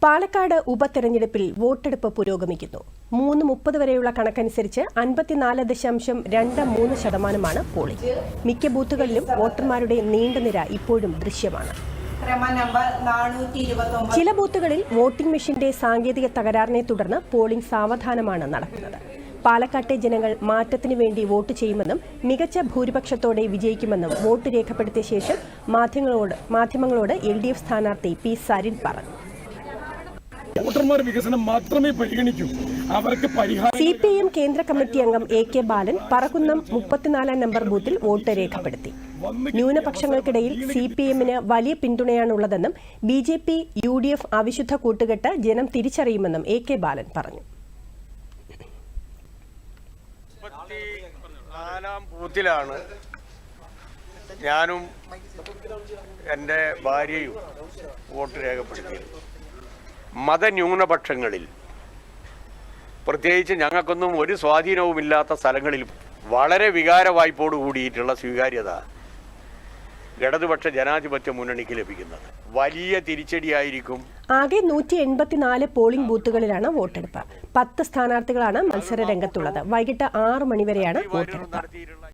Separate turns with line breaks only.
പാലക്കാട് ഉപതെരഞ്ഞെടുപ്പിൽ വോട്ടെടുപ്പ് പുരോഗമിക്കുന്നു. 3:30 വരെയുള്ള കണക്കനുസരിച്ച് 54.23% പോളിംഗ്. മിക്ക ബൂത്തുകളിലും വോട്ടർമാരുടെ നീണ്ട നിര ഇപ്പോഴും ദൃശ്യമാണ്. ചില ബൂത്തുകളിൽ വോട്ടിംഗ് മെഷീന്റെ സാങ്കേതിക തകരാറിനെ തുടർന്ന് പോളിംഗ് സാവധാനമാണ് നടക്കുന്നത്. പാലക്കാട്ടെ ജനങ്ങൾ മാറ്റത്തിനു വേണ്ടി വോട്ട് ചെയ്യുമെന്നും മികച്ച ഭൂരിപക്ഷത്തോടെ വിജയിക്കുമെന്നും വോട്ട് രേഖപ്പെടുത്തിയ ശേഷം മാധ്യമങ്ങളോട് LDF സ്ഥാനാർത്ഥി P. സരിൻ പറഞ്ഞു.
വോട്ടർമാർ വികസനം മാത്രമേ പരിഗണിക്കൂ. അവർക്ക്
CPM കേന്ദ്ര കമ്മിറ്റി അംഗം AK ബാലൻ പറക്കുന്നം 34 നമ്പർ ബൂത്തിൽ വോട്ട് രേഖപ്പെടുത്തി. ന്യൂനപക്ഷങ്ങൾക്കിടയിൽ CPMന് വലിയ പിന്തുണയാണുള്ളതെന്നും BJP UDF അവിശുദ്ധ കൂട്ടുകെട്ട് ജനം തിരിച്ചറിയുമെന്നും AK ബാലൻ പറഞ്ഞു.
4-ാം ബൂത്തിലാണ് ഞാനും എൻ്റെ ഭാര്യയും വോട്ട് രേഖപ്പെടുത്തിയത്. മതന്യൂനപക്ഷങ്ങളിൽ, പ്രത്യേകിച്ച് ഞങ്ങൾക്കൊന്നും ഒരു സ്വാധീനവുമില്ലാത്ത സ്ഥലങ്ങളിലും വളരെ വികാര വായ്പോട് കൂടിയിട്ടുള്ള സ്വീകാര്യത ഇടതുപക്ഷ ജനാധിപത്യ മുന്നണിക്ക് ലഭിക്കുന്നത് വലിയ തിരിച്ചടിയായിരിക്കും.
ആകെ 184 പോളിംഗ് ബൂത്തുകളിലാണ് വോട്ടെടുപ്പ്. 10 സ്ഥാനാർത്ഥികളാണ് മത്സര രംഗത്തുള്ളത്. വൈകിട്ട് 6 മണി വരെയാണ് വോട്ടെടുപ്പ്.